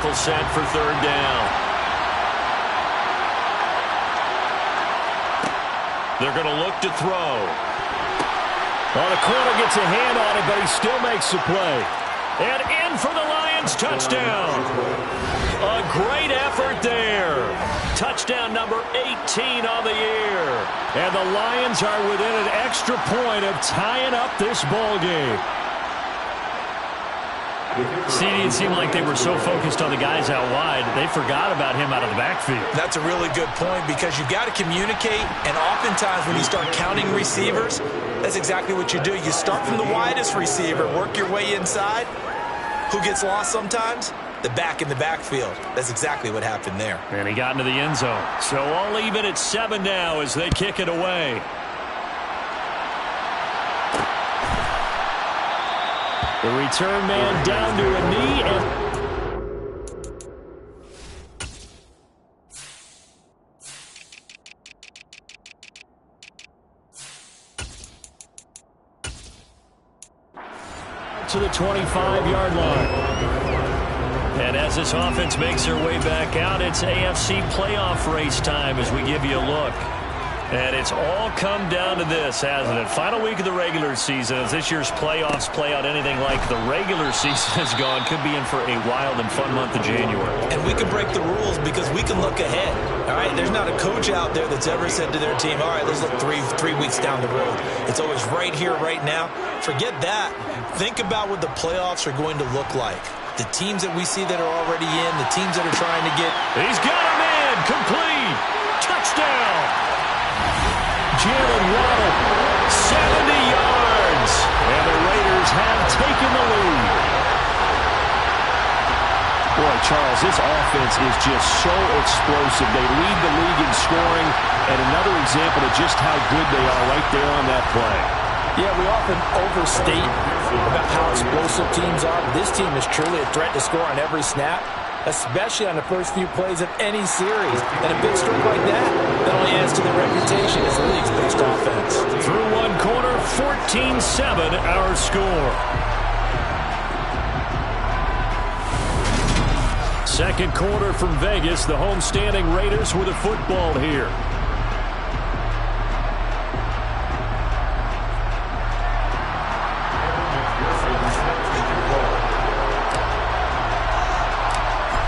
tackle set for third down. They're going to look to throw. Well, the corner gets a hand on it, but he still makes the play. And in for the Lions, touchdown. A great effort there. Touchdown number 18 on the year. And the Lions are within an extra point of tying up this ball game. CD, it seemed like they were so focused on the guys out wide, they forgot about him out of the backfield. That's a really good point because you've got to communicate, and oftentimes when you start counting receivers, that's exactly what you do. You start from the widest receiver, work your way inside. Who gets lost sometimes? The back in the backfield. That's exactly what happened there. And he got into the end zone. So all even at 7 now as they kick it away. The return man down to a knee and to the 25-yard line. And as this offense makes their way back out, it's AFC playoff race time as we give you a look. And it's all come down to this, hasn't it? Final week of the regular season. As this year's playoffs play out anything like the regular season has gone, could be in for a wild and fun month of January. And we can break the rules because we can look ahead. All right, there's not a coach out there that's ever said to their team, all right, let's look three weeks down the road. It's always right here, right now. Forget that. Think about what the playoffs are going to look like. The teams that we see that are already in, the teams that are trying to get. He's got him in. Complete. Touchdown. Jalen Waddle, 70 yards. And the Raiders have taken the lead. Boy, Charles, this offense is just so explosive. They lead the league in scoring, and another example of just how good they are right there on that play. Yeah, we often overstate about how explosive teams are. But this team is truly a threat to score on every snap, especially on the first few plays of any series. And a big stroke like that only adds to the reputation as the league's best offense. Through one quarter, 14-7 our score. Second quarter from Vegas, the homestanding Raiders with a football here.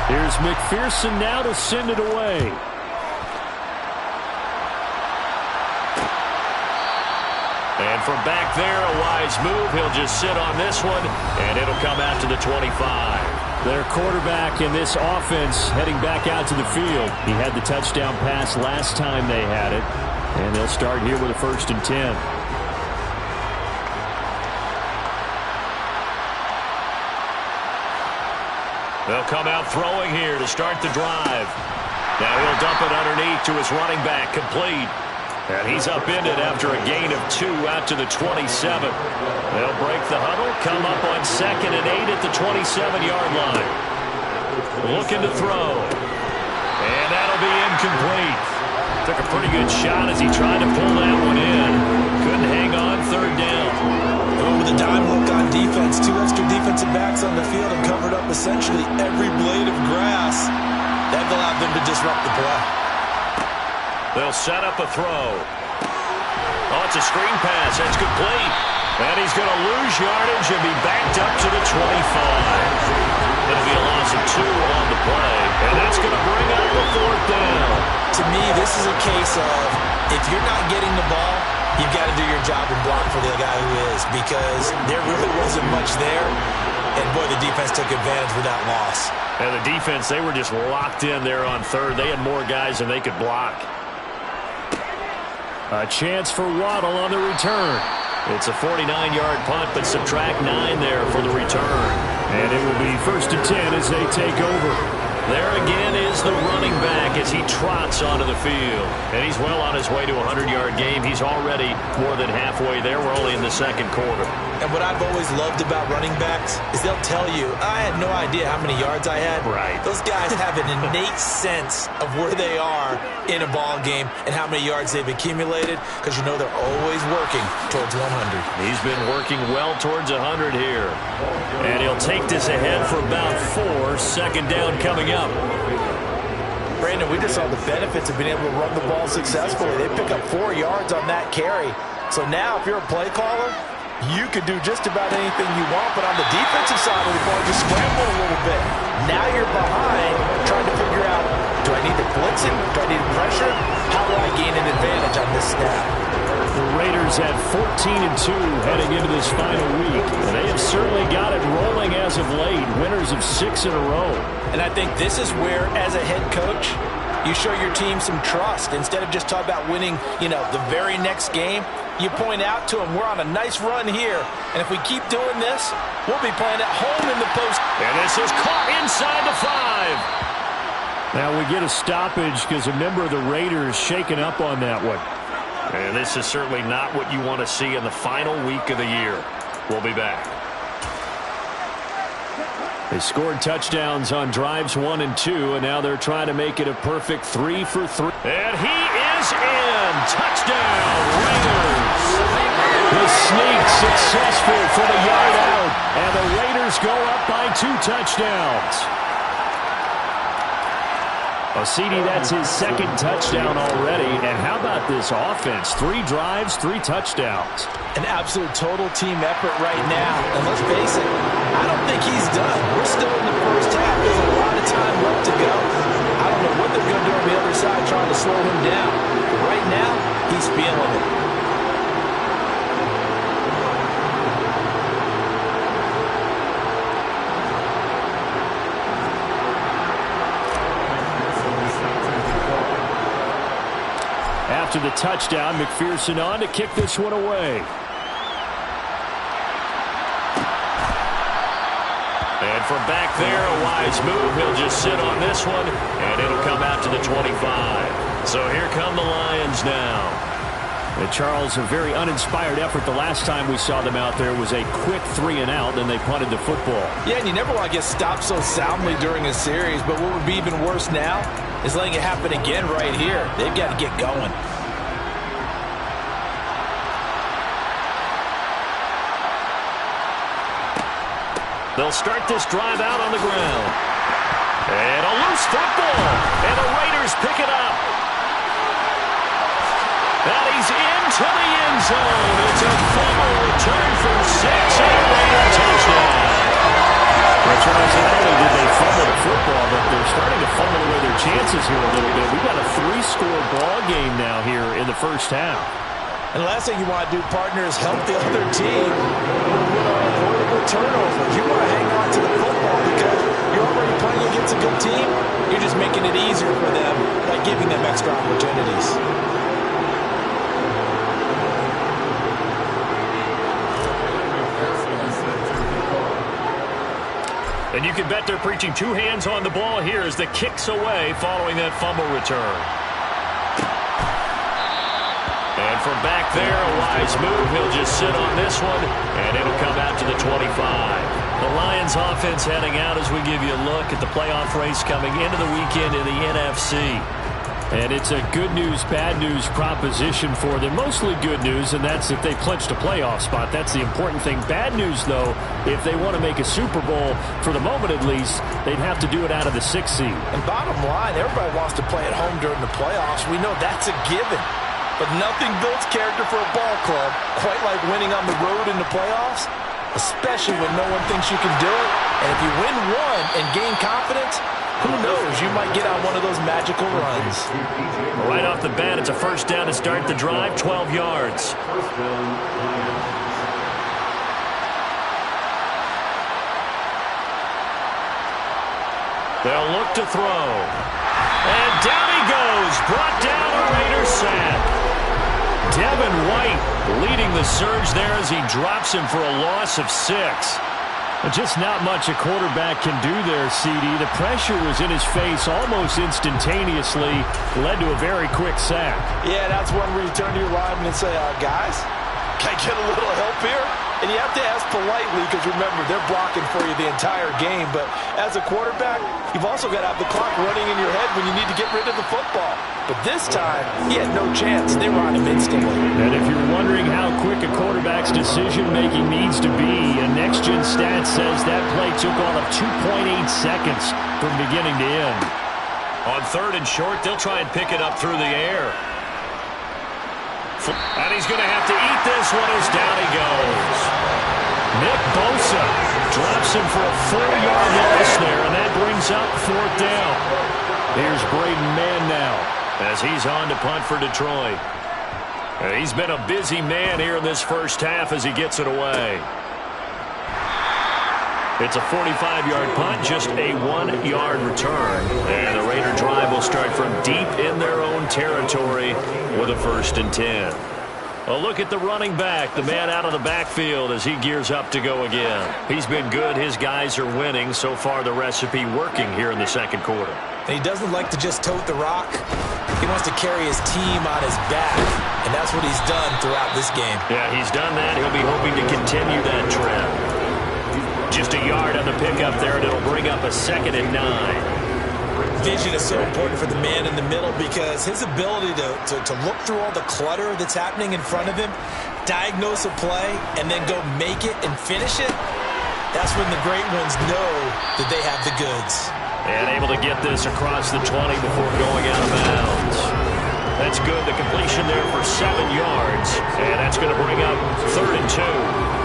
Here's McPherson now to send it away. And from back there, a wise move. He'll just sit on this one, and it'll come out to the 25. Their quarterback in this offense heading back out to the field. He had the touchdown pass last time they had it, and they'll start here with a 1st and 10. They'll come out throwing here to start the drive. Now he'll dump it underneath to his running back, complete. And he's upended after a gain of 2 out to the 27. They'll break the huddle, come up on 2nd and 8 at the 27-yard line. Looking to throw. And that'll be incomplete. Took a pretty good shot as he tried to pull that one in. Couldn't hang on 3rd down. With a dime look on defense, 2 extra defensive backs on the field and covered up essentially every blade of grass. That allowed them to disrupt the play. They'll set up a throw. Oh, it's a screen pass. That's complete. And he's going to lose yardage and be backed up to the 25. That'll be a loss of 2 on the play. And that's going to bring up a 4th down. To me, this is a case of if you're not getting the ball, you've got to do your job and block for the guy who is, because there really wasn't much there. And, boy, the defense took advantage of that loss. And the defense, they were just locked in there on 3rd. They had more guys than they could block. A chance for Waddle on the return. It's a 49-yard punt, but subtract 9 there for the return. And it will be 1st and 10 as they take over. There again is the running back as he trots onto the field. And he's well on his way to a 100-yard game. He's already more than halfway there. We're only in the second quarter. And what I've always loved about running backs is they'll tell you, I had no idea how many yards I had. Right. Those guys have an innate sense of where they are in a ball game and how many yards they've accumulated, because you know they're always working towards 100. He's been working well towards 100 here. And he'll take this ahead for about 4. Second down coming up. Brandon, we just saw the benefits of being able to run the ball successfully. They pick up 4 yards on that carry. So now if you're a play caller, you could do just about anything you want, but on the defensive side of the ball, just scramble a little bit. Now you're behind, trying to figure out, do I need the blitzing? Do I need pressure? How do I gain an advantage on this snap? The Raiders at 14-2 heading into this final week. They have certainly got it rolling as of late, winners of 6 in a row. And I think this is where, as a head coach, you show your team some trust. Instead of just talking about winning, the very next game, you point out to them, we're on a nice run here, and if we keep doing this, we'll be playing at home in the post. And this is caught inside the 5. Now we get a stoppage because a member of the Raiders shaken up on that one. And this is certainly not what you want to see in the final week of the year. We'll be back. They scored touchdowns on drives 1 and 2, and now they're trying to make it a perfect 3 for 3. And he is in. Touchdown, Raiders. The sneak successful for the yard out, and the Raiders go up by 2 touchdowns. CD, that's his second touchdown already. And how about this offense? 3 drives, 3 touchdowns. An absolute total team effort right now. And let's face it, I don't think he's done. We're still in the first half. There's a lot of time left to go. I don't know what they're going to do on the other side trying to slow him down. But right now, he's feeling it. After the touchdown, McPherson on to kick this one away. And from back there, a wise move. He'll just sit on this one, and it'll come out to the 25. So here come the Lions now. And Charles, a very uninspired effort. The last time we saw them out there was a quick 3 and out, then they punted the football. Yeah, and you never want to get stopped so soundly during a series, but what would be even worse now is letting it happen again right here. They've got to get going. They'll start this drive out on the ground. And a loose football. And the Raiders pick it up. And he's into the end zone. It's a fumble return for 6 and a Raider touchdown. Well, Charles, not only did they fumble the football, but they're starting to fumble away their chances here a little bit. We've got a 3-score ball game now here in the first half. And the last thing you want to do, partner, is help the other team with avoidable turnovers. You want to hang on to the football because you're already playing against a good team. You're just making it easier for them by giving them extra opportunities. And you can bet they're preaching 2 hands on the ball here as the kick's away following that fumble return. And from back there, a wise move. He'll just sit on this one, and it'll come out to the 25. The Lions offense heading out as we give you a look at the playoff race coming into the weekend in the NFC. And it's a good news, bad news proposition for them. Mostly good news, and that's if they clinched a playoff spot. That's the important thing. Bad news, though, if they want to make a Super Bowl, for the moment at least, they'd have to do it out of the 6th seed. And bottom line, everybody wants to play at home during the playoffs. We know that's a given. But nothing builds character for a ball club quite like winning on the road in the playoffs, especially when no one thinks you can do it. And if you win one and gain confidence, who knows, you might get on one of those magical runs. Right off the bat, it's a first down to start the drive, 12 yards. They'll look to throw. And down he goes, brought down a Raiders sack. Devin White leading the surge there as he drops him for a loss of 6. Just not much a quarterback can do there, CD. The pressure was in his face almost instantaneously, led to a very quick sack. Yeah, that's one where you turn to your lineman and say, guys, can I get a little help here? And you have to ask politely because, remember, they're blocking for you the entire game. But as a quarterback, you've also got to have the clock running in your head when you need to get rid of the football. But this time, he had no chance. They were on him instantly. And if you're wondering how quick a quarterback's decision-making needs to be, a next-gen stat says that play took all of 2.8 seconds from beginning to end. On 3rd and short, they'll try and pick it up through the air. And he's going to have to eat this one as down he goes. Nick Bosa drops him for a 4-yard loss there, and that brings up 4th down. Here's Braden Mann now as he's on to punt for Detroit. And he's been a busy man here in this first half as he gets it away. It's a 45-yard punt, just a 1-yard return. And the Raider drive will start from deep in their own territory with a 1st and 10. A look at the running back, the man out of the backfield as he gears up to go again. He's been good. His guys are winning. So far, the recipe working here in the second quarter. And he doesn't like to just tote the rock. He wants to carry his team on his back, and that's what he's done throughout this game. Yeah, he's done that. He'll be hoping to continue that trend. Just a yard on the pickup there, and it'll bring up a 2nd and 9. Vision is so important for the man in the middle because his ability to look through all the clutter that's happening in front of him, diagnose a play, and then go make it and finish it, that's when the great ones know that they have the goods. And able to get this across the 20 before going out of bounds. That's good. The completion there for 7 yards, and that's going to bring up 3rd and 2.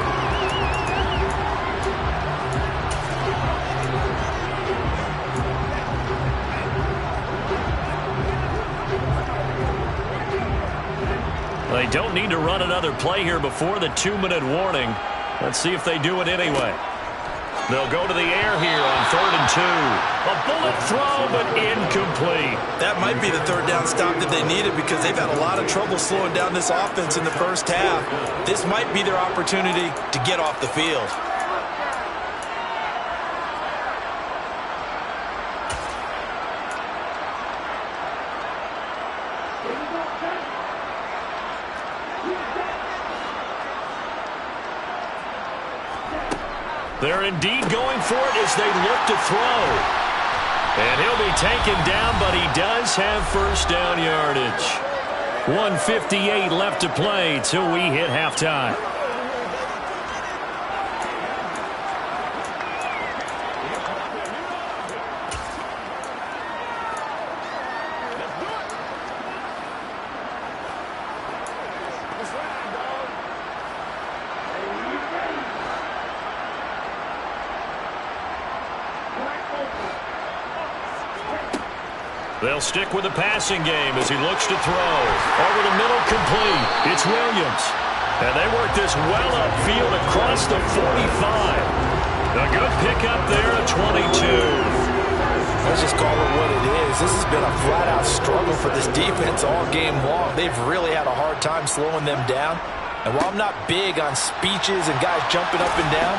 They don't need to run another play here before the 2-minute warning. Let's see if they do it anyway. They'll go to the air here on 3rd and 2. A bullet throw, but incomplete. That might be the 3rd down stop that they needed because they've had a lot of trouble slowing down this offense in the first half. This might be their opportunity to get off the field. They're indeed going for it as they look to throw. And he'll be taken down, but he does have 1st down yardage. 1:58 left to play till we hit halftime. They'll stick with the passing game as he looks to throw. Over the middle, complete. It's Williams. And they work this well upfield across the 45. A good pickup there at 22. Let's just call it what it is. This has been a flat-out struggle for this defense all game long. They've really had a hard time slowing them down. And while I'm not big on speeches and guys jumping up and down,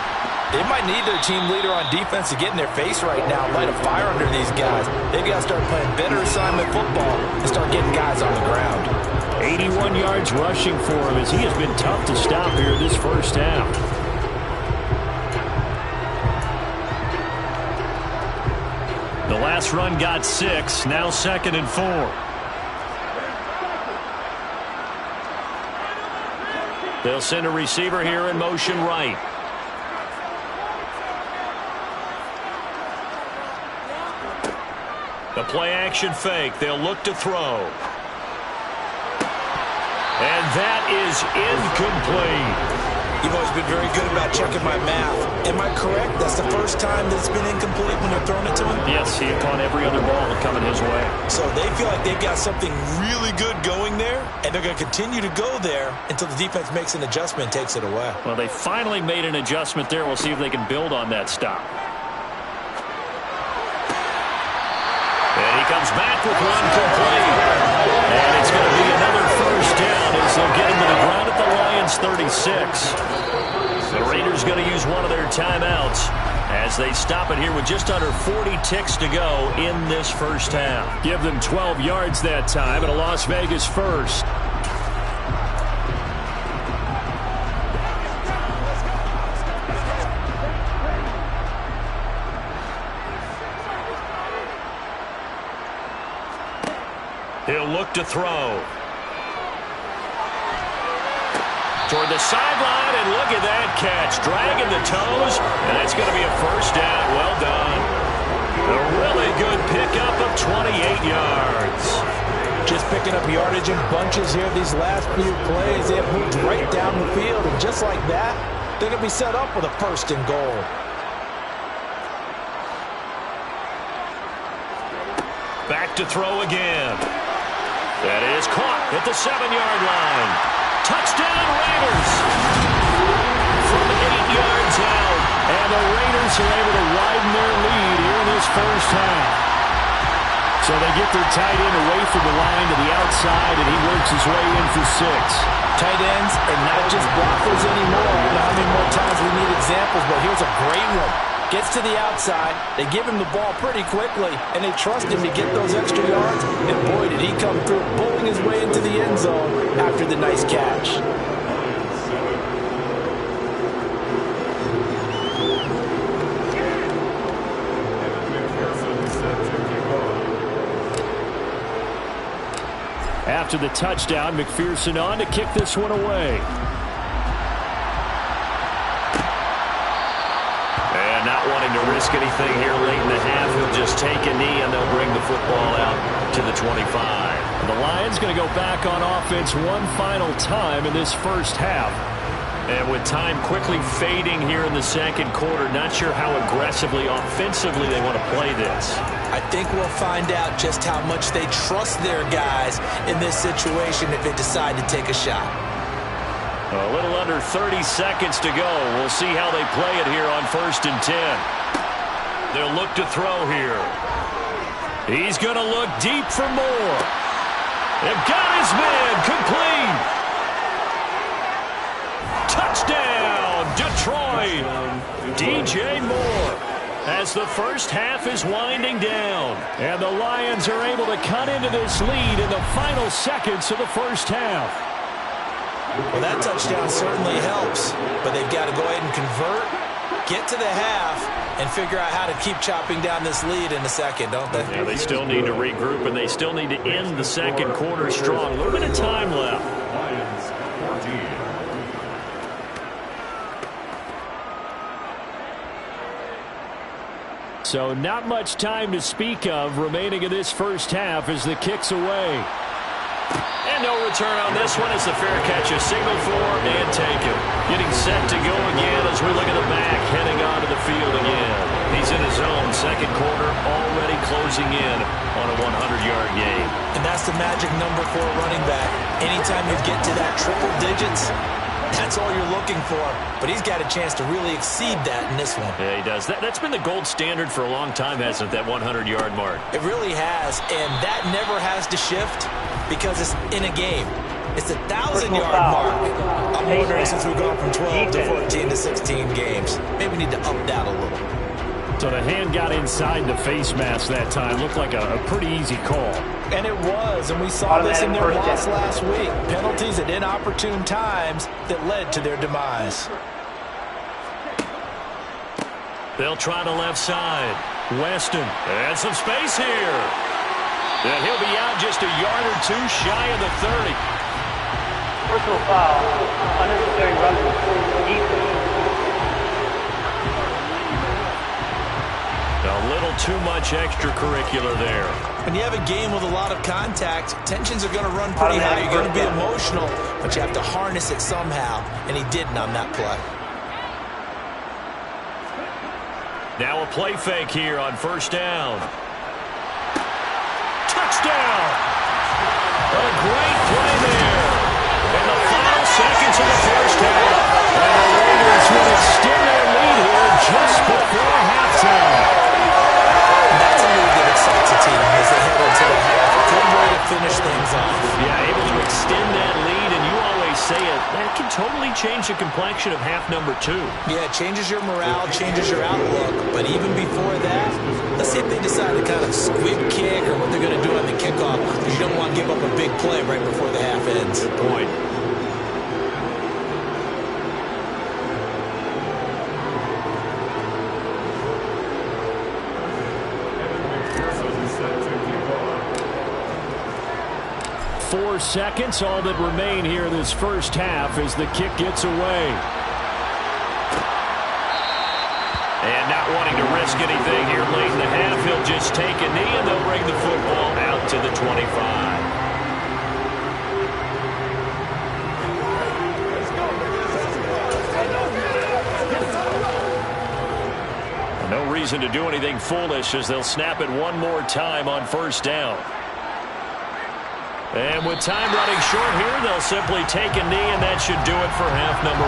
they might need their team leader on defense to get in their face right now, light a fire under these guys. They've got to start playing better assignment football and start getting guys on the ground. 81 yards rushing for him as he has been tough to stop here this first half. The last run got 6, now 2nd and 4. They'll send a receiver here in motion right. The play-action fake. They'll look to throw. And that is incomplete. You've always been very good about checking my math. Am I correct? That's the first time that it's been incomplete when you're throwing it to him? Yes, he had caught every other ball coming his way. So they feel like they've got something really good going there, and they're going to continue to go there until the defense makes an adjustment and takes it away. Well, they finally made an adjustment there. We'll see if they can build on that stop. And he comes back with one complete. And it's going to be another 1st down as they'll get him to the ground at the Lions' 36. The Raiders going to use one of their timeouts as they stop it here with just under 40 ticks to go in this first half. Give them 12 yards that time and a Las Vegas first. He'll look to throw. Toward the sideline, and look at that catch. Dragging the toes, and that's going to be a first down. Well done. A really good pickup of 28 yards. Just picking up yardage in bunches here these last few plays. They have moved right down the field, and just like that, they're going to be set up with a first and goal. Back to throw again. That is caught at the 7-yard line. Touchdown, Raiders! From 8 yards out. And the Raiders are able to widen their lead here in this first half. So they get their tight end away from the line to the outside, and he works his way in for 6. Tight ends are not just blockers anymore. I don't know how many more times we need examples, but here's a great one. Gets to the outside, they give him the ball pretty quickly, and they trust him to get those extra yards, and boy, did he come through, bowling his way into the end zone after the nice catch. After the touchdown, McPherson on to kick this one away. And not wanting to risk anything here late in the half, he'll just take a knee and they'll bring the football out to the 25. The Lions going to go back on offense one final time in this first half. And with time quickly fading here in the second quarter, not sure how aggressively, offensively they want to play this. I think we'll find out just how much they trust their guys in this situation if they decide to take a shot. A little under 30 seconds to go. We'll see how they play it here on 1st and 10. They'll look to throw here. He's going to look deep for more. They've got his man complete. Touchdown, Detroit. DJ Moore. As the first half is winding down. And the Lions are able to cut into this lead in the final seconds of the first half. Well, that touchdown certainly helps, but they've got to go ahead and convert, get to the half, and figure out how to keep chopping down this lead in the second, don't they? Yeah, they still need to regroup, and they still need to end the second quarter strong. A little bit of time left. So not much time to speak of remaining in this first half as the kick's away. And no return on this one as the fair catch is signaled for and taken. Getting set to go again as we look at the back, heading onto the field again. He's in his own second quarter, already closing in on a 100-yard game. And that's the magic number for a running back. Anytime you get to that triple digits, that's all you're looking for. But he's got a chance to really exceed that in this one. Yeah, he does. That's been the gold standard for a long time, hasn't it, that 100-yard mark? It really has, and that never has to shift because it's in a game. It's a 1,000-yard mark. I'm wondering, since we've gone from 12 to 14 to 16 games, maybe we need to up that a little. So the hand got inside the face mask that time. Looked like a pretty easy call. And it was, and we saw this in their loss last week. Penalties at inopportune times that led to their demise. They'll try the left side. Weston and some space here. And he'll be out just a yard or two shy of the 30. Personal foul, unnecessary roughness, A little too much extracurricular there. When you have a game with a lot of contact, tensions are going to run pretty high. You're going to be emotional, but you have to harness it somehow, and he didn't on that play. Now a play fake here on first down. Touchdown! A great play there. In the final seconds of the first half. And the Raiders will extend their lead here just before halftime. That's a move that excites a team as they head into the half. Good way to finish things off. Yeah, able to extend that lead, and you always say it, that can totally change change the complexion of half number 2. Yeah, it changes your morale, changes your outlook. But even before that, let's see if they decide to kind of squib kick or what they're going to do on the kickoff, because you don't want to give up a big play right before the half ends. Good point. Seconds, all that remain here in this first half as the kick gets away. And not wanting to risk anything here late in the half, he'll just take a knee and they'll bring the football out to the 25. No reason to do anything foolish as they'll snap it one more time on first down. And with time running short here, they'll simply take a knee, and that should do it for half number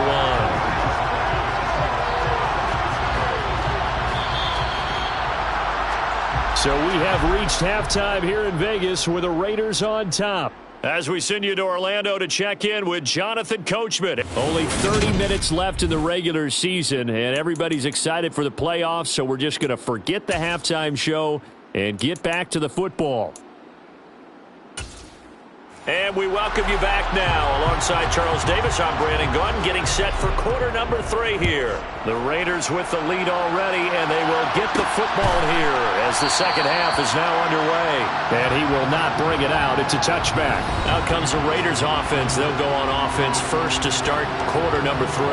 1. So we have reached halftime here in Vegas with the Raiders on top. As we send you to Orlando to check in with Jonathan Coachman. Only 30 minutes left in the regular season, and everybody's excited for the playoffs, so we're just going to forget the halftime show and get back to the football. And we welcome you back now. Alongside Charles Davis, I'm Brandon Gunn, getting set for quarter number 3 here. The Raiders with the lead already, and they will get the football here as the second half is now underway. And he will not bring it out. It's a touchback. Out comes the Raiders offense. They'll go on offense first to start quarter number 3.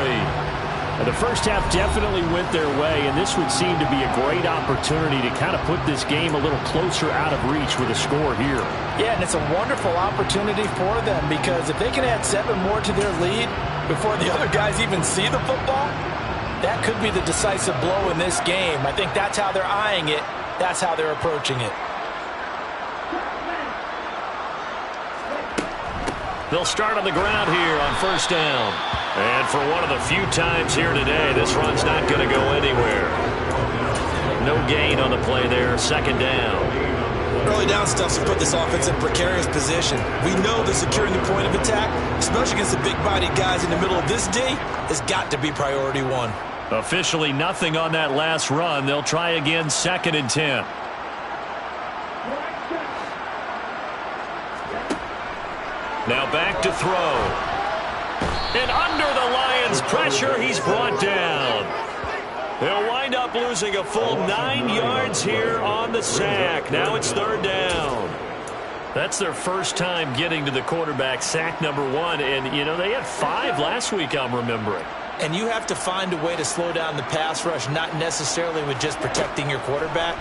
The first half definitely went their way, and this would seem to be a great opportunity to kind of put this game a little closer out of reach with a score here. Yeah, and it's a wonderful opportunity for them, because if they can add 7 more to their lead before the other guys even see the football, that could be the decisive blow in this game. I think that's how they're eyeing it. That's how they're approaching it. They'll start on the ground here on first down. And for one of the few times here today, this run's not going to go anywhere. No gain on the play there, second down. Early down stuff's to put this offense in precarious position. We know that securing the point of attack, especially against the big-bodied guys in the middle of this D, has got to be priority 1. Officially nothing on that last run. They'll try again, second and 10. Now back to throw. And under the Lions' pressure, he's brought down. They'll wind up losing a full 9 yards here on the sack. Now it's third down. That's their first time getting to the quarterback, sack number 1. And, you know, they had 5 last week, I'm remembering. And you have to find a way to slow down the pass rush, not necessarily with just protecting your quarterback,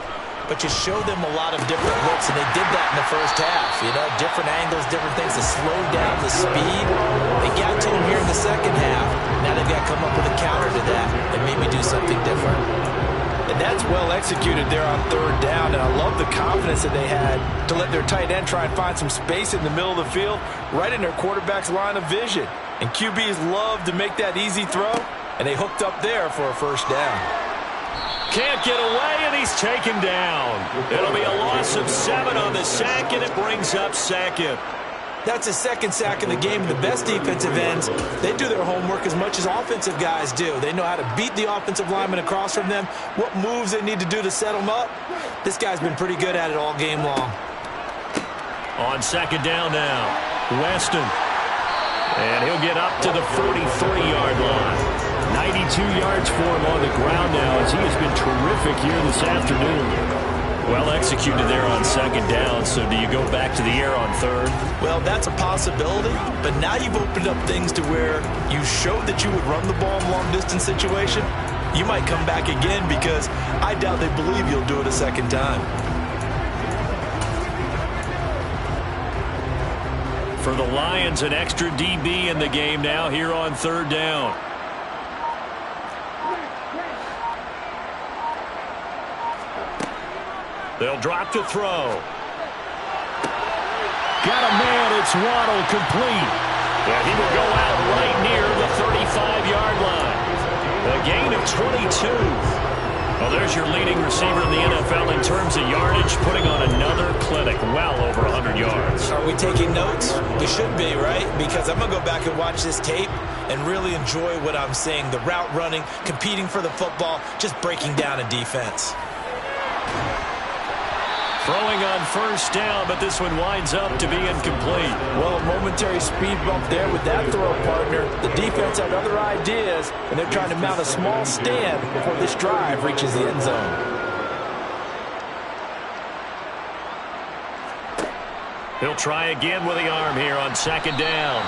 but you show them a lot of different looks, and they did that in the first half. You know, different angles, different things to slow down the speed. They got to them here in the second half. Now they've got to come up with a counter to that and maybe do something different. And that's well executed there on third down, and I love the confidence that they had to let their tight end try and find some space in the middle of the field, right in their quarterback's line of vision. And QBs love to make that easy throw, and they hooked up there for a first down. Can't get away, and he's taken down. It'll be a loss of 7 on the sack, and it brings up second. That's his second sack of the game. The best defensive ends, they do their homework as much as offensive guys do. They know how to beat the offensive lineman across from them, what moves they need to do to set them up. This guy's been pretty good at it all game long. On second down now, Weston. And he'll get up to the 43-yard line. 92 yards for him on the ground now as he has been terrific here this afternoon. Well executed there on second down, so do you go back to the air on third? Well, that's a possibility, but now you've opened up things to where you showed that you would run the ball in long-distance situation. You might come back again because I doubt they believe you'll do it a second time. For the Lions, an extra DB in the game now here on third down. They'll drop to throw. Got a man, it's Waddle, complete. And he will go out right near the 35-yard line. A gain of 22. Well, there's your leading receiver in the NFL in terms of yardage, putting on another clinic, well over 100 yards. Are we taking notes? We should be, right? Because I'm going to go back and watch this tape and really enjoy what I'm seeing. The route running, competing for the football, just breaking down a defense. Throwing on first down, but this one winds up to be incomplete. Well, a momentary speed bump there with that throw, partner. The defense had other ideas, and they're trying to mount a small stand before this drive reaches the end zone. He'll try again with the arm here on second down.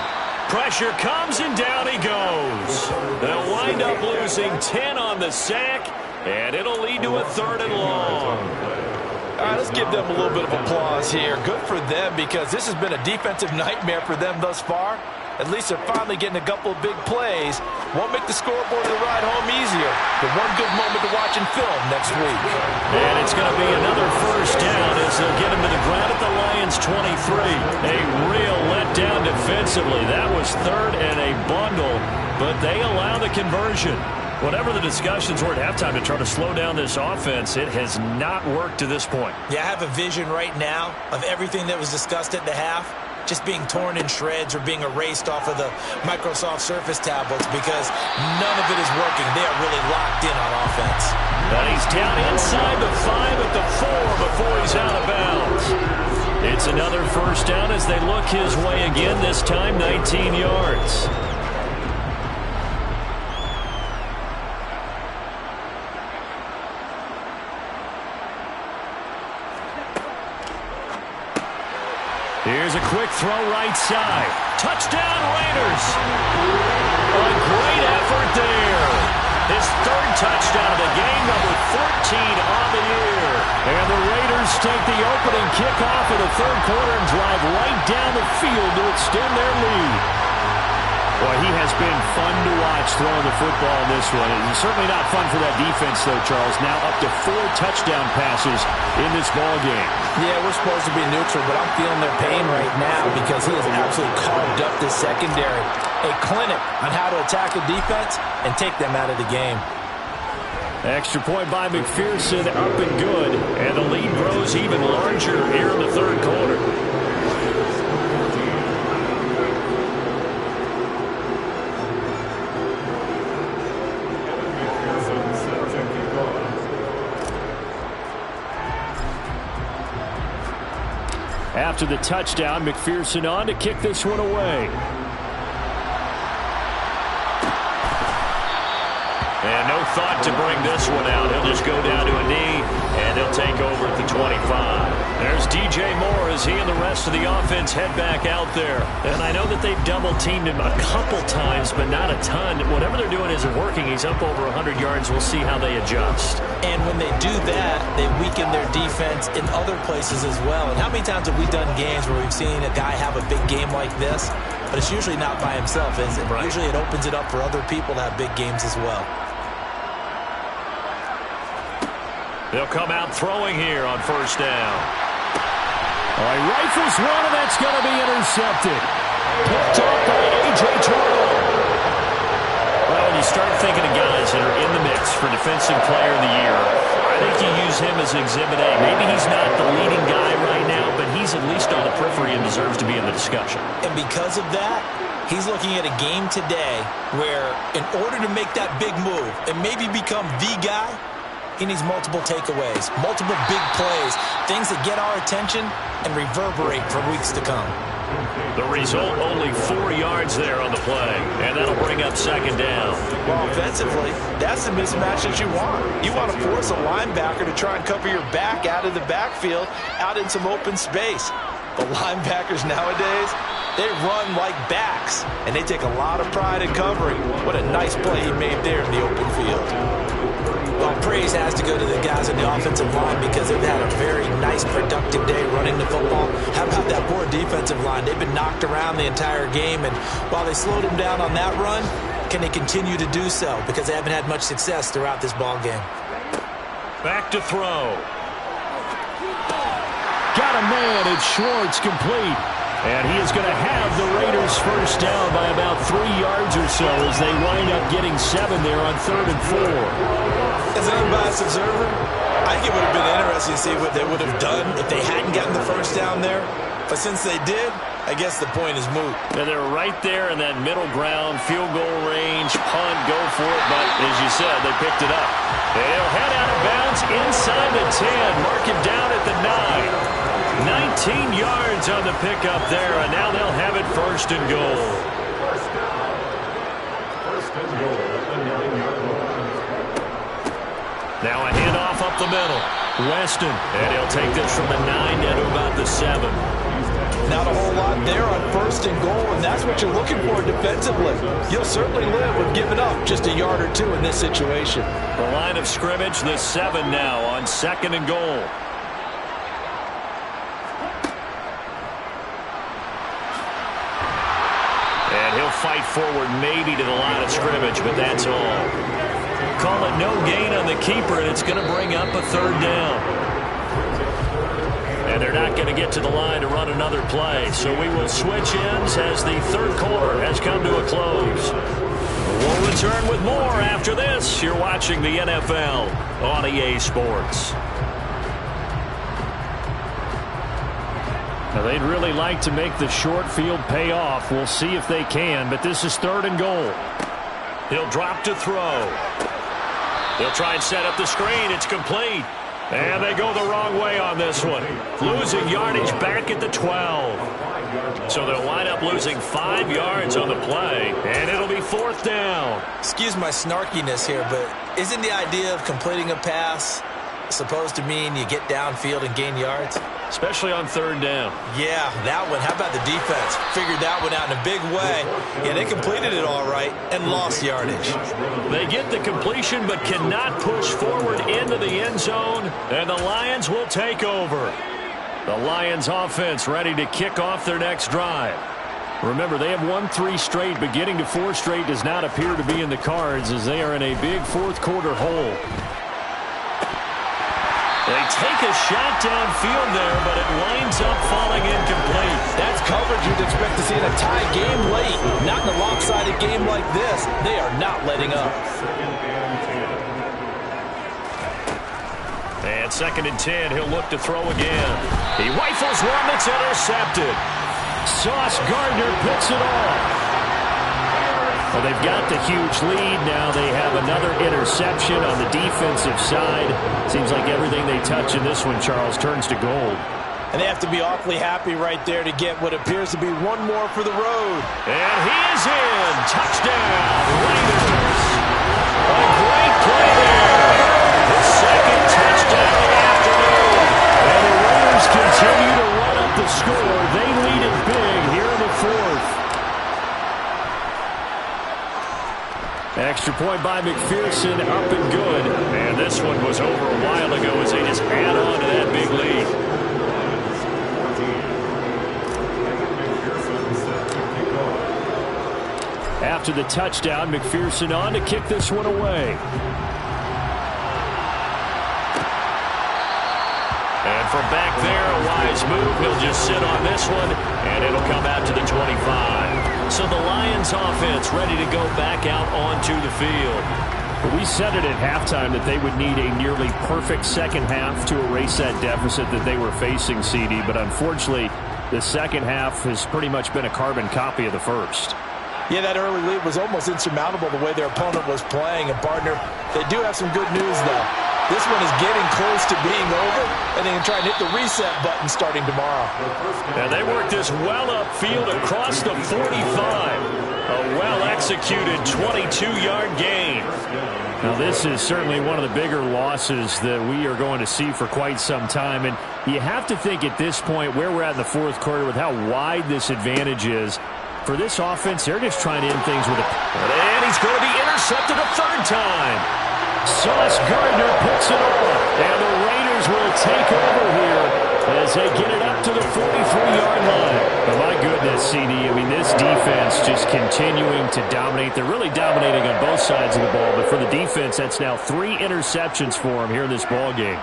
Pressure comes, and down he goes. They'll wind up losing 10 on the sack, and it'll lead to a 3rd and long. All right, let's give them a little bit of applause here. Good for them, because this has been a defensive nightmare for them thus far. At least they're finally getting a couple of big plays. Won't make the scoreboard of the ride home easier, but one good moment to watch in film next week. And it's going to be another first down as they'll get him to the ground at the Lions' 23. A real letdown defensively. That was 3rd and a bundle, but they allow the conversion. Whatever the discussions were at halftime to try to slow down this offense, it has not worked to this point. Yeah, I have a vision right now of everything that was discussed at the half just being torn in shreds or being erased off of the Microsoft Surface tablets, because none of it is working. They are really locked in on offense. But he's down inside the 5 at the 4 before he's out of bounds. It's another first down as they look his way again, this time 19 yards. Here's a quick throw right side. Touchdown, Raiders. A great effort there. His 3rd touchdown of the game, number 14 on the year. And the Raiders take the opening kickoff of the 3rd quarter and drive right down the field to extend their lead. Boy, he has been fun to watch throwing the football in this one. It's certainly not fun for that defense, though, Charles. Now up to 4 touchdown passes in this ball game. Yeah, we're supposed to be neutral, but I'm feeling their pain right now because he has absolutely carved up this secondary. A clinic on how to attack a defense and take them out of the game. Extra point by McPherson, up and good. And the lead grows even larger here in the 3rd quarter. After the touchdown, McPherson on to kick this one away. And no thought to bring this one out. He'll just go down to a knee, and he'll take over at the 25. There's DJ Moore as he and the rest of the offense head back out there. And I know that they've double-teamed him a couple times, but not a ton. Whatever they're doing isn't working. He's up over 100 yards. We'll see how they adjust. And when they do that, they weaken their defense in other places as well. And how many times have we done games where we've seen a guy have a big game like this? But it's usually not by himself, is it? Right. Usually it opens it up for other people to have big games as well. They'll come out throwing here on first down. All right, rifles one, and that's going to be intercepted. Picked up by A.J. Terrell. Well, when you start thinking of guys that are in the mix for Defensive Player of the Year, I think you use him as Exhibit A. Maybe he's not the leading guy right now, but he's at least on the periphery and deserves to be in the discussion. And because of that, he's looking at a game today where in order to make that big move and maybe become the guy, he needs multiple takeaways, multiple big plays, things that get our attention and reverberate for weeks to come. The result, only 4 yards there on the play, and that'll bring up second down. Well, offensively, that's the mismatch that you want. You want to force a linebacker to try and cover your back out of the backfield, out in some open space. The linebackers nowadays, they run like backs, and they take a lot of pride in covering. What a nice play he made there in the open field. Well, praise has to go to the guys on the offensive line because they've had a very nice, productive day running the football. How about that poor defensive line? They've been knocked around the entire game, and while they slowed them down on that run, can they continue to do so? Because they haven't had much success throughout this ball game. Back to throw. Got a man, it's Schwartz, complete. And he is going to have the Raiders first down by about 3 yards or so as they wind up getting 7 there on 3rd and 4. As an unbiased observer, I think it would have been interesting to see what they would have done if they hadn't gotten the first down there. But since they did, I guess the point is moot. And they're right there in that middle ground, field goal range, punt, go for it. But as you said, they picked it up. They'll head out of bounds inside the 10. Mark him down at the 9. 19 yards on the pickup there, and now they'll have it 1st and goal. Now a handoff up the middle. Weston, and he'll take this from the 9 down to about the 7. Not a whole lot there on 1st and goal, and that's what you're looking for defensively. You'll certainly live with giving up just a yard or 2 in this situation. The line of scrimmage, the 7 now on 2nd and goal. And he'll fight forward maybe to the line of scrimmage, but that's all. Call it no gain on the keeper, and it's going to bring up a 3rd down. And they're not going to get to the line to run another play. So we will switch ends as the 3rd quarter has come to a close. We'll return with more after this. You're watching the NFL on EA Sports. Now they'd really like to make the short field pay off. We'll see if they can, but this is 3rd and goal. He'll drop to throw. They'll try and set up the screen. It's complete. And they go the wrong way on this one. Losing yardage back at the 12. So they'll wind up losing 5 yards on the play, and it'll be 4th down. Excuse my snarkiness here, but isn't the idea of completing a pass supposed to mean you get downfield and gain yards? Especially on 3rd down. Yeah, that one. How about the defense? Figured that one out in a big way. Yeah, they completed it all right and lost yardage. They get the completion but cannot push forward into the end zone, and the Lions will take over. The Lions offense ready to kick off their next drive. Remember, they have won 3 straight, but getting to 4 straight does not appear to be in the cards as they are in a big 4th quarter hole. They take a shot downfield there, but it winds up falling incomplete. That's coverage you'd expect to see in a tie game late. Not in a lopsided game like this. They are not letting up. And 2nd and 10, he'll look to throw again. He rifles one that's intercepted. Sauce Gardner picks it off. Well, they've got the huge lead. Now they have another interception on the defensive side. Seems like everything they touch in this one, Charles, turns to gold. And they have to be awfully happy right there to get what appears to be one more for the road. And he is in. Touchdown, Raiders. A great play there. The 2nd touchdown of the afternoon. And the Raiders continue to run up the score. They lead it big here in the 4th. Extra point by McPherson, up and good. And this one was over a while ago as they just add on to that big lead. After the touchdown, McPherson on to kick this one away. And from back there, a wise move. He'll just sit on this one, and it'll come out to the 25. So the Lions offense ready to go back out onto the field. We said it at halftime that they would need a nearly perfect second half to erase that deficit that they were facing, CD. But unfortunately, the second half has pretty much been a carbon copy of the first. Yeah, that early lead was almost insurmountable the way their opponent was playing. And, partner, they do have some good news, though. This one is getting close to being over, and they can try and hit the reset button starting tomorrow. And they work this well upfield across the 45. A well-executed 22-yard gain. Now, this is certainly one of the bigger losses that we are going to see for quite some time. And you have to think at this point where we're at in the 4th quarter with how wide this advantage is. For this offense, they're just trying to end things with a... And he's going to be intercepted a 3rd time. Sauce Gardner puts it off, and the Raiders will take over here as they get it up to the 43-yard line. Oh, my goodness, CD. I mean, this defense just continuing to dominate. They're really dominating on both sides of the ball, but for the defense, that's now 3 interceptions for them here in this ball game.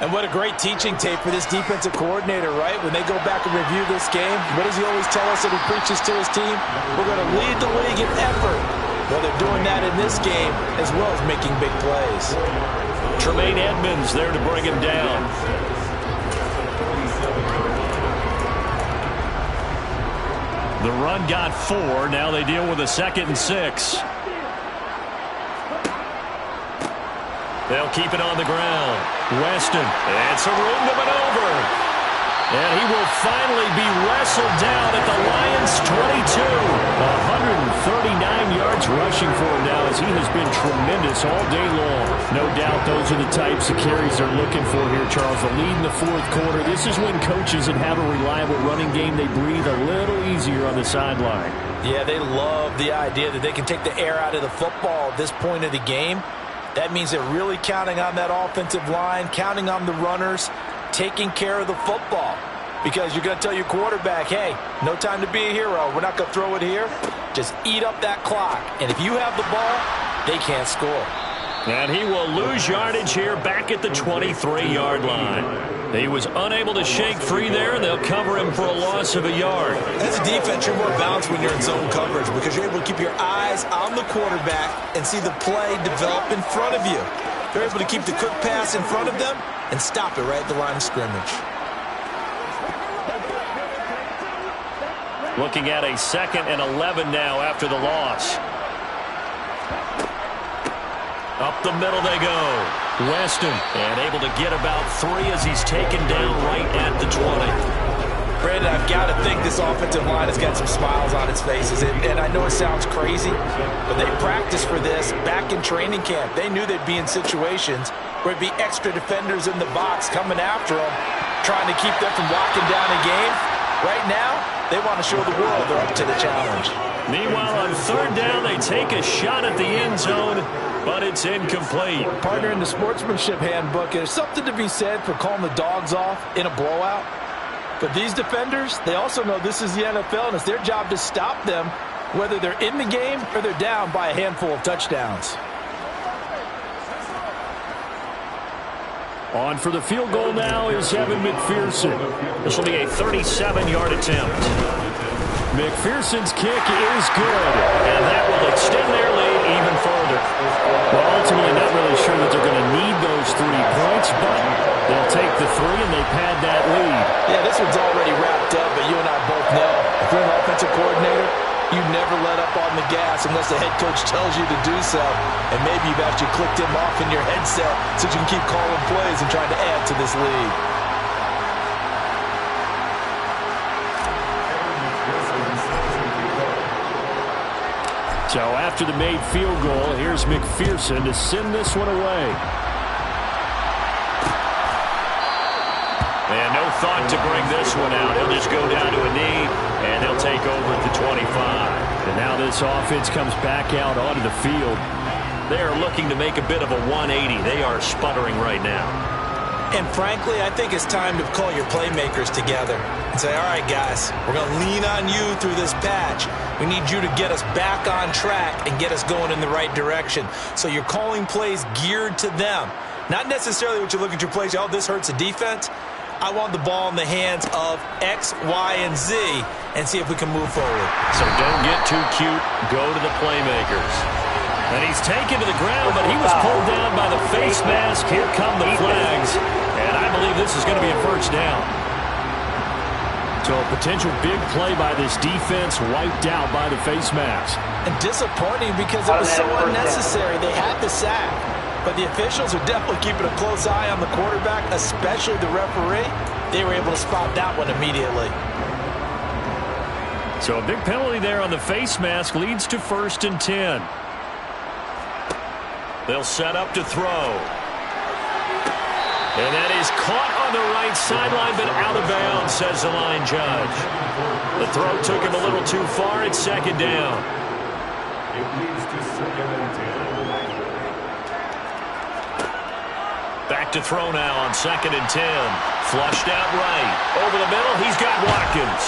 And what a great teaching tape for this defensive coordinator, right? When they go back and review this game, what does he always tell us that he preaches to his team? We're going to lead the league in effort. Well, they're doing that in this game as well as making big plays. Tremaine Edmonds there to bring him down. The run got 4. Now they deal with a 2nd and 6. They'll keep it on the ground. Weston. And some room to maneuver. And he will finally be wrestled down at the Lions' 22. 139 yards rushing for him now as he has been tremendous all day long. No doubt those are the types of carries they're looking for here, Charles. The lead in the 4th quarter. This is when coaches that have a reliable running game, they breathe a little easier on the sideline. Yeah, they love the idea that they can take the air out of the football at this point of the game. That means they're really counting on that offensive line, counting on the runners, taking care of the football. Because you're going to tell your quarterback, hey, no time to be a hero. We're not going to throw it here. Just eat up that clock. And if you have the ball, they can't score. And he will lose yardage here back at the 23-yard line. He was unable to shake free there, and they'll cover him for a loss of a yard. As a defense, you're more balanced when you're in zone coverage because you're able to keep your eyes on the quarterback and see the play develop in front of you. They're able to keep the quick pass in front of them and stop it right at the line of scrimmage. Looking at a 2nd and 11 now after the loss. Up the middle they go. Weston, and able to get about 3 as he's taken down right at the 20. Brandon, I've got to think this offensive line has got some smiles on its faces. And I know it sounds crazy, but they practiced for this back in training camp. They knew they'd be in situations where it'd be extra defenders in the box coming after them, trying to keep them from locking down a game. Right now, they want to show the world they're up to the challenge. Meanwhile, on 3rd down, they take a shot at the end zone, but it's incomplete. Partner, in the sportsmanship handbook, there's something to be said for calling the dogs off in a blowout. But these defenders, they also know this is the NFL, and it's their job to stop them, whether they're in the game or they're down by a handful of touchdowns. On for the field goal now is Evan McPherson. This will be a 37-yard attempt. McPherson's kick is good. And that will extend their lead even further. Well, ultimately, not really sure that they're going to need those 3 points, but they'll take the 3 and they pad that lead. Yeah, this one's already wrapped up, but you and I both know if you're an offensive coordinator, you never let up on the gas unless the head coach tells you to do so. And maybe you've actually clicked him off in your headset so you can keep calling plays and trying to add to this lead. So after the made field goal, here's McPherson to send this one away. And no thought to bring this one out. He'll just go down to a knee, and they'll take over at the 25. And now this offense comes back out onto the field. They are looking to make a bit of a 180. They are sputtering right now. And frankly, I think it's time to call your playmakers together and say, all right, guys, we're going to lean on you through this patch. We need you to get us back on track and get us going in the right direction. So you're calling plays geared to them. Not necessarily what you look at your plays, oh, this hurts the defense. I want the ball in the hands of X, Y, and Z and see if we can move forward. So don't get too cute. Go to the playmakers. And he's taken to the ground, but he was pulled down by the face mask. Here come the flags. And I believe this is going to be a 1st down. So a potential big play by this defense wiped out by the face mask. And disappointing because it was so unnecessary. They had the sack. But the officials are definitely keeping a close eye on the quarterback, especially the referee. They were able to spot that one immediately. So a big penalty there on the face mask leads to 1st and 10. They'll set up to throw. And that is caught on the right sideline, but out of bounds, says the line judge. The throw took him a little too far. It's 2nd down. It leads to 2nd and 10. Back to throw now on 2nd and 10. Flushed out right. Over the middle, he's got Watkins.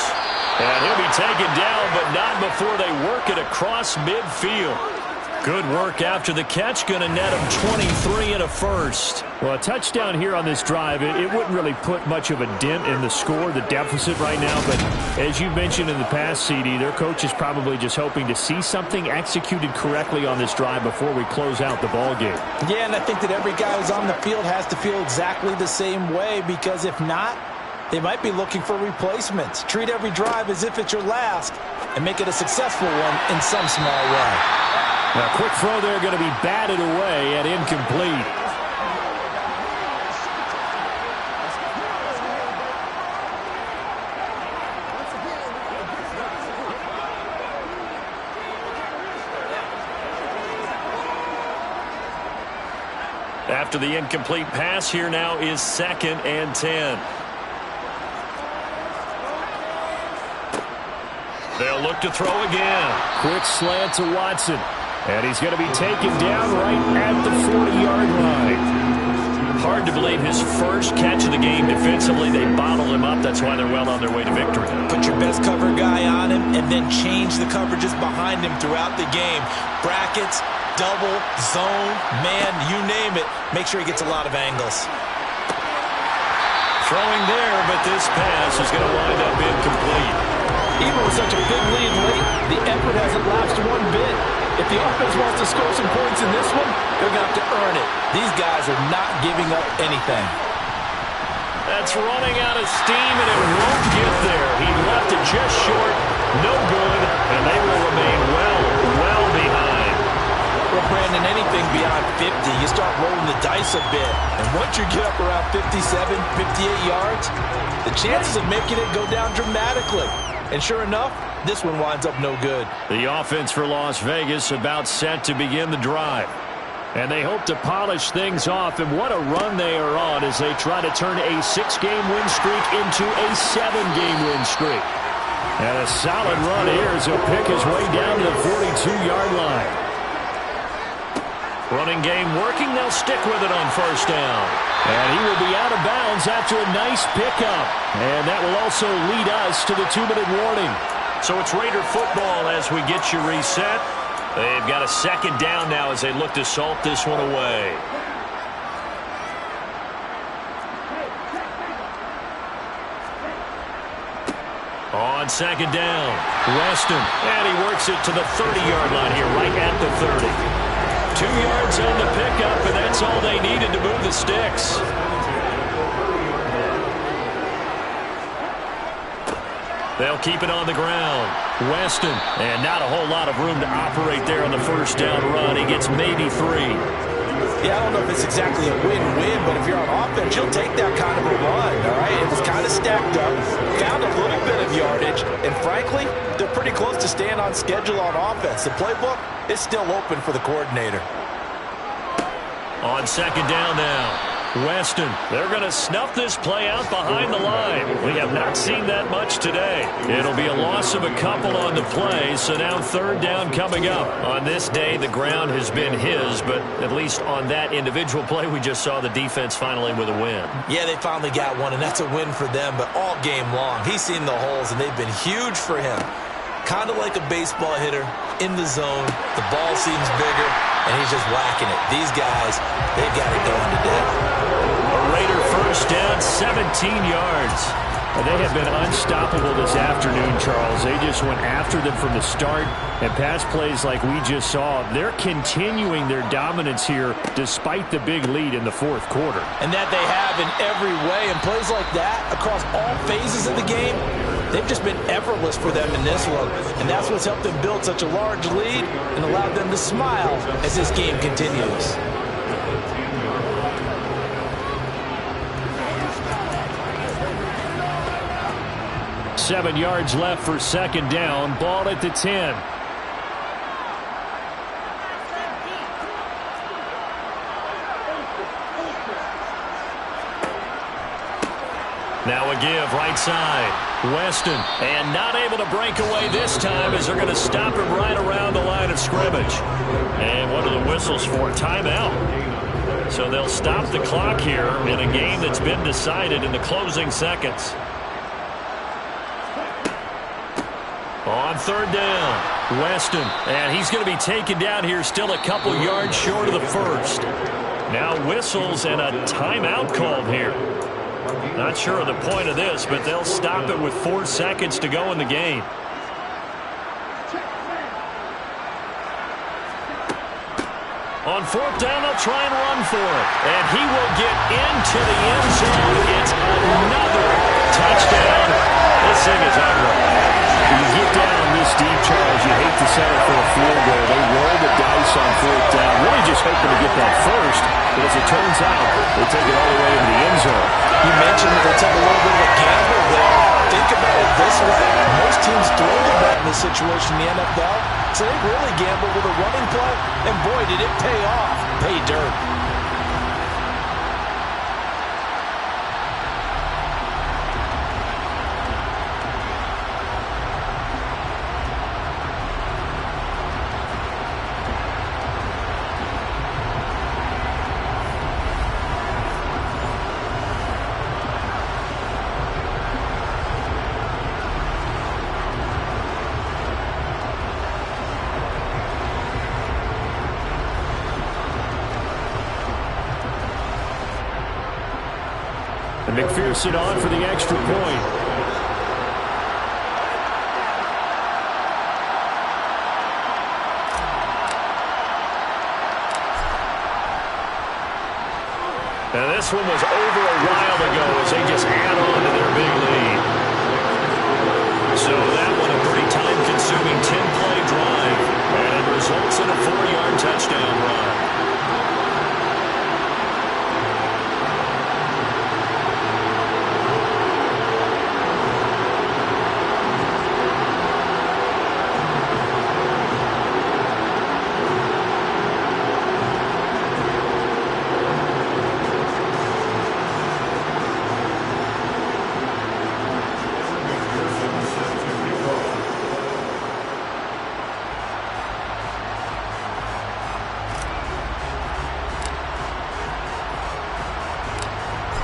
And he'll be taken down, but not before they work it across midfield. Good work after the catch. Going to net him 23 and a first. Well, a touchdown here on this drive, it wouldn't really put much of a dent in the score, the deficit right now. But as you mentioned in the past, CD, their coach is probably just hoping to see something executed correctly on this drive before we close out the ball game. Yeah, and I think that every guy who's on the field has to feel exactly the same way, because if not, they might be looking for replacements. Treat every drive as if it's your last and make it a successful one in some small way. Now, quick throw there, going to be batted away and incomplete. After the incomplete pass, here now is 2nd and 10. They'll look to throw again. Quick slant to Watson. And he's going to be taken down right at the 40-yard line. Hard to believe his first catch of the game defensively. They bottled him up. That's why they're well on their way to victory. Put your best cover guy on him and then change the coverages behind him throughout the game. Brackets, double, zone, man, you name it. Make sure he gets a lot of angles. Throwing there, but this pass is going to wind up incomplete. Even with such a big lead late, the effort hasn't lapsed one bit. If the offense wants to score some points in this one, they're going to have to earn it. These guys are not giving up anything. That's running out of steam, and it won't get there. He left it just short, no good, and they will remain well behind. Well, Brandon, anything beyond 50, you start rolling the dice a bit. And once you get up around 57, 58 yards, the chances of making it go down dramatically. And sure enough, this one winds up no good. The offense for Las Vegas about set to begin the drive. And they hope to polish things off. And what a run they are on as they try to turn a 6-game win streak into a 7-game win streak. And a solid run here as he'll pick his way down to the 42-yard line. Running game working. They'll stick with it on first down. And he will be out of bounds after a nice pickup. And that will also lead us to the 2-minute warning. So it's Raider football as we get you reset. They've got a 2nd down now as they look to salt this one away. On 2nd down, Weston. And he works it to the 30-yard line here, right at the 30. 2 yards on the pickup, and that's all they needed to move the sticks. They'll keep it on the ground. Weston, and not a whole lot of room to operate there on the first down run. He gets maybe 3. Yeah, I don't know if it's exactly a win-win, but if you're on offense, you'll take that kind of a run, all right? It was kind of stacked up, found a little bit of yardage, and frankly, they're pretty close to staying on schedule on offense. The playbook is still open for the coordinator. On 2nd down now. Weston, they're going to snuff this play out behind the line. We have not seen that much today. It'll be a loss of a couple on the play, so now 3rd down coming up. On this day, the ground has been his, but at least on that individual play, we just saw the defense finally with a win. Yeah, they finally got one, and that's a win for them, but all game long, he's seen the holes, and they've been huge for him. Kind of like a baseball hitter in the zone. The ball seems bigger, and he's just whacking it. These guys, they've got it going today. A Raider first down, 17 yards. They have been unstoppable this afternoon, Charles. They just went after them from the start, and pass plays like we just saw, they're continuing their dominance here despite the big lead in the 4th quarter. And that they have in every way, and plays like that across all phases of the game, they've just been effortless for them in this one. And that's what's helped them build such a large lead and allowed them to smile as this game continues. Seven yards left for 2nd down. Ball at the 10. Now a give right side. Weston, and not able to break away this time as they're going to stop him right around the line of scrimmage. And what are the whistles for? Timeout. So they'll stop the clock here in a game that's been decided in the closing seconds. On third down, Weston. And he's going to be taken down here, still a couple yards short of the first. Now whistles and a timeout called here. Not sure of the point of this, but they'll stop it with 4 seconds to go in the game. On fourth down, they'll try and run for it. And he will get into the end zone. It's another touchdown. This thing is ugly. When you get down this deep, Charles, you hate to settle for a field goal. They roll the dice on fourth down, really just hoping to get that first. But as it turns out, they take it all the way into the end zone. You mentioned that they took a little bit of a gamble there. Think about it this way. Most teams throw the ball in this situation in the NFL, so they really gambled with a running play, and boy, did it pay off. Pay dirt. And McPherson on for the extra point. Now this one was over a while ago as they just add on to their big lead. So that one a pretty time-consuming 10-play drive. And it results in a 4-yard touchdown run.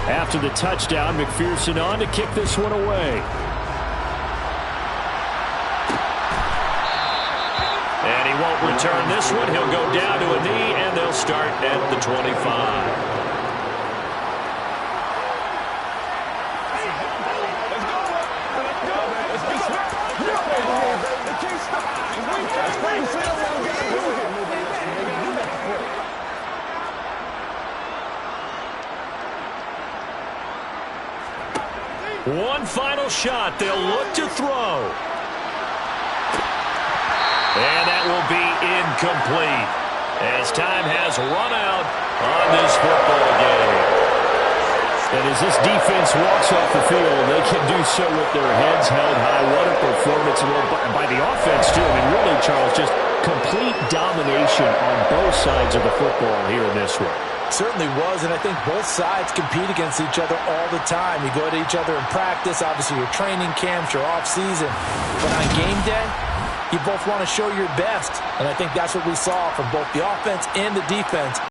After the touchdown, McPherson on to kick this one away. And he won't return this one. He'll go down to a knee, and they'll start at the 25. One final shot. They'll look to throw. And that will be incomplete as time has run out on this football game. And as this defense walks off the field, they can do so with their heads held high. What a performance by the offense, too. I mean, really, Charles, just complete domination on both sides of the football here in this one. Certainly was, and I think both sides compete against each other all the time. You go to each other in practice, obviously your training camps, your off-season. But on game day, you both want to show your best. And I think that's what we saw from both the offense and the defense